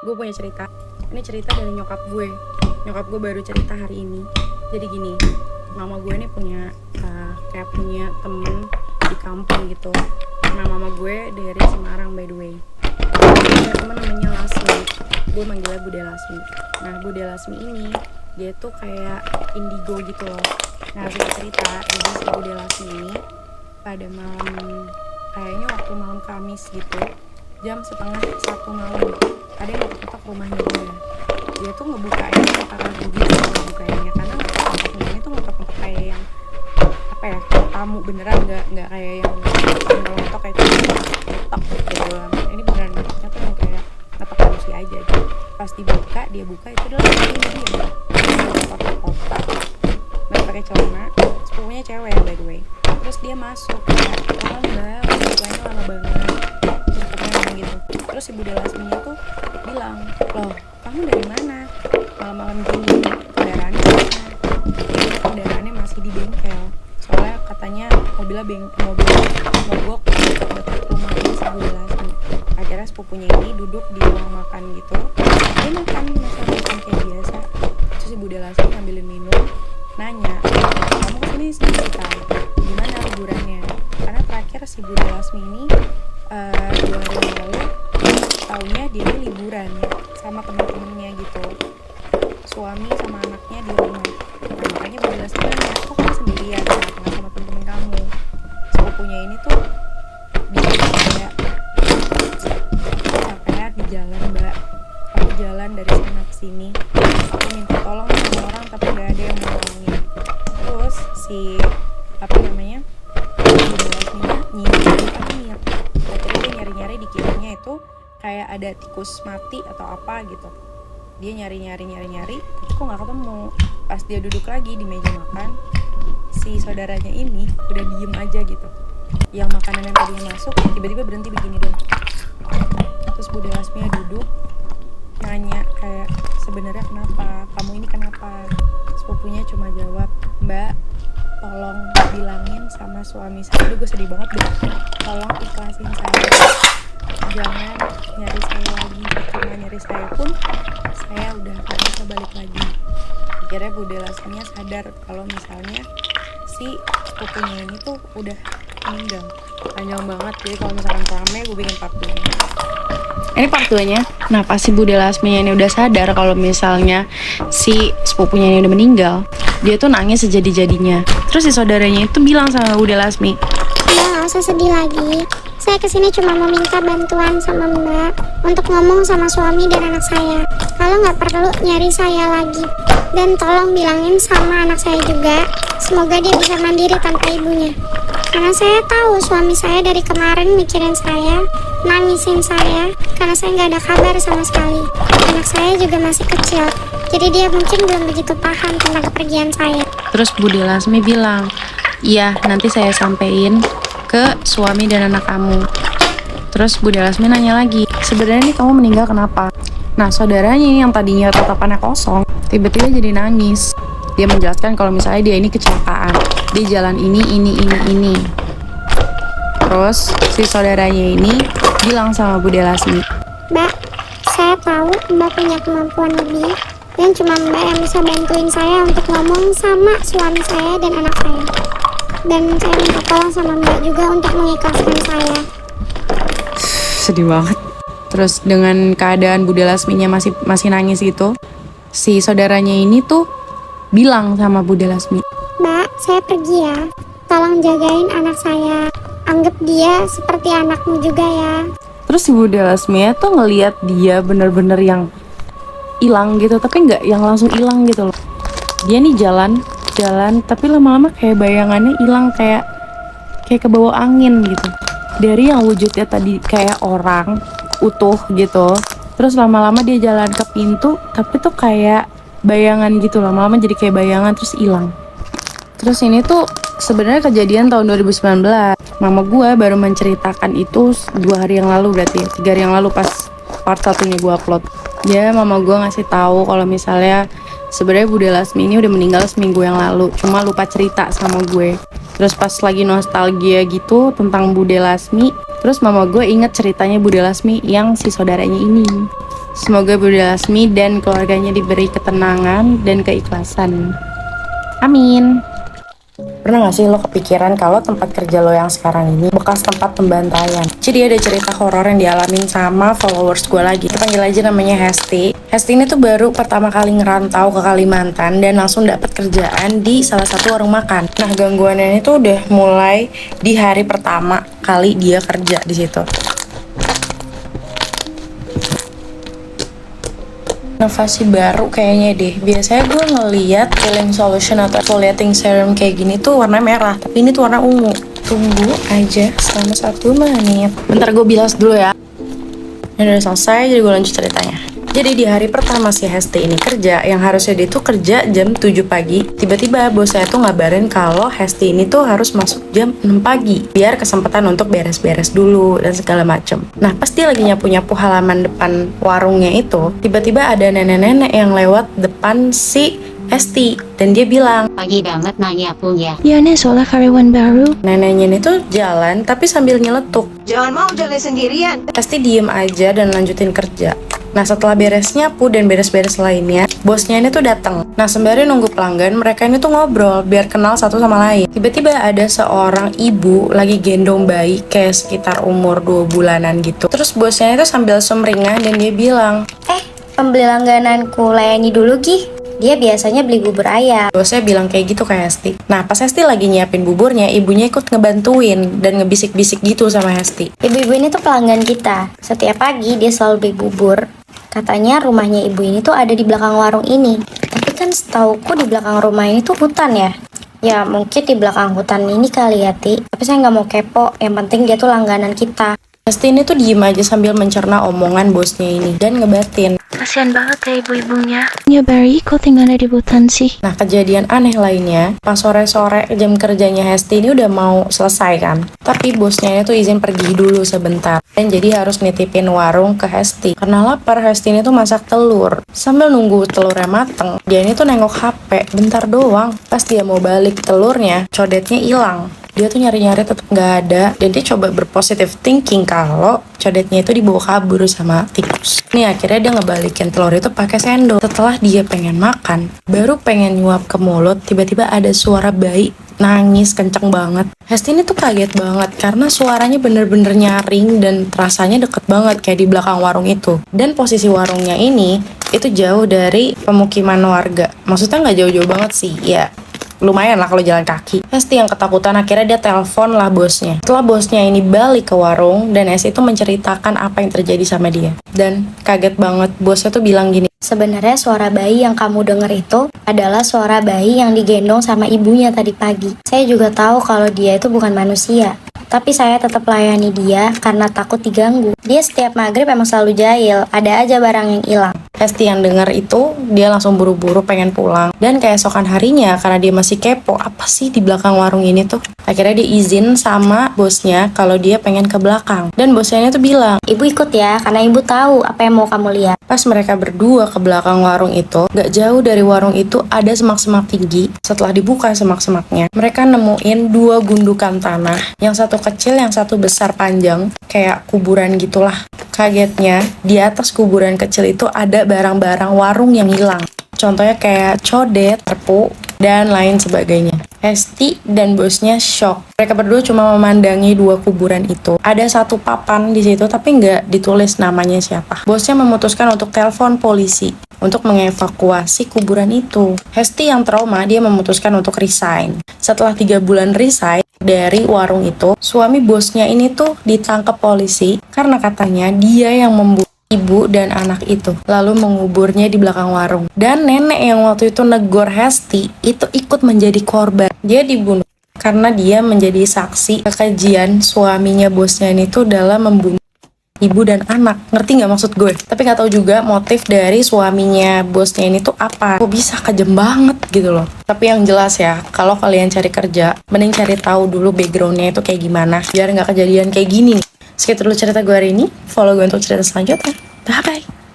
gue punya cerita. Ini cerita dari nyokap gue. Nyokap gue baru cerita hari ini. Jadi gini, mama gue ini punya kayak punya temen di kampung gitu. Nah, mama gue dari Semarang by the way. Punya temen namanya Lasmi. Gue manggilnya Bude Lasmi. Nah, Bude Lasmi ini dia tuh kayak indigo gitu loh. Nah, singkat cerita, jadi si Bude Lasmi ini pada malam, kayaknya waktu malam Kamis gitu, jam 12:30 malam, ada yang ketok-ketok rumahnya dia tuh ngebukainnya karena gitu, ngebukainnya karena ngetok-ketoknya itu ngetok-ketok kayak yang apa ya, tamu beneran, nggak kayak yang kalau ngetok kayak ketok gitu doang. Ini beneran ngetoknya tuh yang kayak ngetok manusia aja gitu. Pas dia buka itu adalah ini dia kotak-kotak, nggak pakai celana, sepupunya cewek ya by the way. Terus dia masuk kayak, oh mbak, bukanya lama banget, terus pokoknya gitu. Terus si Bude Lasminya tuh bilang, loh kamu dari mana malam-malam gini, kendaraannya mana? Kendaraannya masih di bengkel, soalnya katanya mobil mogok dekat rumahnya si Bude Lasmi. Akhirnya sepupunya ini duduk di ruang makan gitu, dia makan kayak biasa. Terus si Bude Lasmi ngambilin minum, nanya, kamu kesini sendiri kan? Gimana liburannya? Karena terakhir si Bude Lasmi ini 2 hari yang lalu taunya dia ini liburan sama temen-temennya gitu, suami sama anaknya di rumah. Nah, makanya Bude Lasmi nanya, kok kamu sendirian, nggak sama temen-temen kamu? Sepupunya ini tuh dia kayak capek di jalan mbak, aku jalan dari sana ke sini, aku minta tolong sama orang tapi nggak ada yang mau nolongin. Terus si Bude Lasminya niat, akhirnya dia nyari-nyari di kirinya itu kayak ada tikus mati atau apa gitu. Dia nyari tapi kok nggak ketemu. Pas dia duduk lagi di meja makan, si saudaranya ini udah diem aja gitu. Yang makanan yang tadinya masuk tiba-tiba berhenti begini dong. Terus Bude Lasminya duduk nanya kayak, sebenarnya kenapa, kamu ini kenapa? Sepupunya cuma jawab, mbak tolong bilangin sama suami saya. Aduh gue sedih banget deh. Tolong ikhlasin saya, jangan nyari saya lagi. Cuma nyari saya pun saya udah gak bisa balik lagi. Akhirnya Bude Lasminya sadar kalau misalnya si sepupunya ini tuh udah meninggal. Panjang banget, jadi kalau misalkan rame gue bikin part 2. Ini part 2-nya. Nah pas si Bude Lasminya ini udah sadar kalau misalnya si sepupunya ini udah meninggal, dia tuh nangis sejadi-jadinya. Terus si saudaranya itu bilang sama Bude Lasmi, "Mbak, gak usah sedih lagi. Saya kesini cuma mau minta bantuan sama Mbak untuk ngomong sama suami dan anak saya. Kalau nggak perlu nyari saya lagi. Dan tolong bilangin sama anak saya juga, semoga dia bisa mandiri tanpa ibunya. Karena saya tahu suami saya dari kemarin mikirin saya, nangisin saya, karena saya nggak ada kabar sama sekali. Anak saya juga masih kecil, jadi dia mungkin belum begitu paham tentang kepergian saya." terus Bude Lasmi bilang, iya nanti saya sampein ke suami dan anak kamu. Terus Bude Lasmi nanya lagi, sebenarnya nih kamu meninggal kenapa? Nah saudaranya yang tadinya tatapannya kosong tiba-tiba jadi nangis. Dia menjelaskan kalau misalnya dia ini kecelakaan di jalan ini. Terus si saudaranya ini bilang sama Bude Lasmi, "Mbak, saya tahu Mbak punya kemampuan lebih, dan cuma Mbak yang bisa bantuin saya untuk ngomong sama suami saya dan anak saya. Dan saya minta tolong sama Mbak juga untuk mengikhlaskan saya." sedih banget. Terus dengan keadaan Bude Lasminya masih nangis gitu, si saudaranya ini tuh bilang sama Bude Lasmi, "Mbak, saya pergi ya. Tolong jagain anak saya. Anggap dia seperti anakmu juga ya." terus si Bude Lasmi tuh ngelihat dia bener-bener yang hilang gitu, tapi nggak yang langsung hilang gitu loh. Dia nih jalan tapi lama-lama kayak bayangannya hilang, kayak kebawa angin gitu. Dari yang wujudnya tadi kayak orang utuh gitu, terus lama-lama dia jalan ke pintu tapi tuh kayak bayangan gitu, lama-lama jadi kayak bayangan terus hilang. Terus ini tuh sebenarnya kejadian tahun 2019. Mama gue baru menceritakan itu 2 hari yang lalu, berarti 3 hari yang lalu pas part 1-nya gue upload. Ya mama gue ngasih tahu kalau misalnya sebenarnya Bude Lasmi ini udah meninggal seminggu yang lalu, cuma lupa cerita sama gue. Terus pas lagi nostalgia gitu tentang Bude Lasmi, terus mama gue inget ceritanya Bude Lasmi yang si saudaranya ini. Semoga Bunda Lasmi dan keluarganya diberi ketenangan dan keikhlasan. Amin. Pernah gak sih lo kepikiran kalau tempat kerja lo yang sekarang ini bekas tempat pembantaian? Jadi ada cerita horor yang dialamin sama followers gue lagi. Kita panggil aja namanya Hesti. Hesti ini tuh baru pertama kali ngerantau ke Kalimantan dan langsung dapat kerjaan di salah satu warung makan. Nah, gangguannya ini tuh udah mulai di hari pertama kali dia kerja di situ. Inovasi baru kayaknya deh. Biasanya gue ngeliat peeling solution atau exfoliating serum kayak gini tuh warna merah, tapi ini tuh warna ungu. Tunggu aja selama 1 menit. Bentar gue bilas dulu ya. Ini udah selesai, jadi gue lanjut ceritanya. Jadi di hari pertama si Hesti ini kerja, yang harusnya dia tuh kerja jam 7 pagi, tiba-tiba bosnya tuh ngabarin kalau Hesti ini tuh harus masuk jam 6 pagi, biar kesempatan untuk beres-beres dulu dan segala macem. Nah, pas dia lagi nyapu-nyapu halaman depan warungnya itu, tiba-tiba ada nenek-nenek yang lewat depan si Hesti, dan dia bilang, Pagi banget nanya punya. Ya nih soalnya karyawan baru. neneknya ini tuh jalan tapi sambil nyeletuk. Jangan mau jalan sendirian. Hesti diem aja dan lanjutin kerja. Nah, setelah beres nyapu dan beres-beres lainnya, bosnya ini tuh datang. Nah, sembari nunggu pelanggan, mereka ini tuh ngobrol biar kenal satu sama lain. Tiba-tiba ada seorang ibu lagi gendong bayi kayak sekitar umur 2 bulanan gitu. Terus bosnya itu sambil sumringah dan dia bilang, Pembeli langgananku, layani dulu Gi. Dia biasanya beli bubur ayam. bosnya bilang kayak gitu ke Hesti. Nah, pas Hesti lagi nyiapin buburnya, ibunya ikut ngebantuin dan ngebisik-bisik gitu sama Hesti. Ibu-ibu ini tuh pelanggan kita. Setiap pagi dia selalu beli bubur. Katanya rumahnya ibu ini tuh ada di belakang warung ini. Tapi kan setauku di belakang rumah ini tuh hutan ya. Ya mungkin di belakang hutan ini kali ya Ti. Tapi saya nggak mau kepo. Yang penting dia tuh langganan kita. Hesti ini tuh diem aja sambil mencerna omongan bosnya ini dan ngebatin. Kasian banget ya ibu-ibunya. Ya Barry, kok tinggalnya di hutan sih? Nah, kejadian aneh lainnya, pas sore-sore jam kerjanya Hesti ini udah mau selesai kan. Tapi bosnya ini tuh izin pergi dulu sebentar. Dan jadi harus nitipin warung ke Hesti. Karena lapar, Hesti ini tuh masak telur. Sambil nunggu telurnya mateng, dia ini tuh nengok HP, bentar doang. Pas dia mau balik telurnya, codetnya hilang. Dia tuh nyari-nyari tetap nggak ada, dan dia coba berpositive thinking kalau codetnya itu dibawa kabur sama tikus. Nih akhirnya dia ngebalikin telur itu pakai sendok. Setelah dia pengen makan, baru pengen nyuap ke mulut, tiba-tiba ada suara bayi nangis kenceng banget. Hesti ini tuh kaget banget karena suaranya bener-bener nyaring dan rasanya deket banget kayak di belakang warung itu. Dan posisi warungnya ini itu jauh dari pemukiman warga. Maksudnya nggak jauh-jauh banget sih, ya lumayan lah kalau jalan kaki. Hesti yang ketakutan akhirnya dia telepon lah bosnya. Setelah bosnya ini balik ke warung dan Hesti itu menceritakan apa yang terjadi sama dia. Dan kaget banget, bosnya tuh bilang gini, Sebenarnya suara bayi yang kamu denger itu adalah suara bayi yang digendong sama ibunya tadi pagi. Saya juga tahu kalau dia itu bukan manusia. Tapi saya tetap layani dia karena takut diganggu. Dia setiap maghrib emang selalu jahil, ada aja barang yang hilang. Hesti yang denger itu, dia langsung buru-buru pengen pulang. Dan keesokan harinya, karena dia masih kepo, apa sih di belakang warung ini tuh? Akhirnya dia izin sama bosnya kalau dia pengen ke belakang. Dan bosnya ini tuh bilang, Ibu ikut ya, karena ibu tahu apa yang mau kamu lihat. pas mereka berdua ke belakang warung itu, gak jauh dari warung itu ada semak-semak tinggi. Setelah dibuka semak-semaknya, mereka nemuin 2 gundukan tanah. Yang satu kecil, yang satu besar panjang, kayak kuburan gitulah. Kagetnya, di atas kuburan kecil itu ada barang-barang warung yang hilang. Contohnya kayak codet, perpu, dan lain sebagainya. Hesti dan bosnya shock. Mereka berdua cuma memandangi 2 kuburan itu. Ada 1 papan di situ tapi nggak ditulis namanya siapa. Bosnya memutuskan untuk telepon polisi untuk mengevakuasi kuburan itu. Hesti yang trauma, dia memutuskan untuk resign. Setelah 3 bulan resign dari warung itu, suami bosnya ini tuh ditangkap polisi karena katanya dia yang membunuh ibu dan anak itu, lalu menguburnya di belakang warung. Dan nenek yang waktu itu negor Hesti itu ikut menjadi korban. Dia dibunuh karena dia menjadi saksi kekejian suaminya bosnya ini tuh dalam membunuh ibu dan anak. Ngerti nggak maksud gue? Tapi nggak tahu juga motif dari suaminya bosnya ini tuh apa. Kok bisa kejam banget gitu loh. Tapi yang jelas ya, kalau kalian cari kerja, mending cari tahu dulu backgroundnya itu kayak gimana, biar nggak kejadian kayak gini. Sekian dulu cerita gue hari ini. Follow gue untuk cerita selanjutnya. Bye-bye.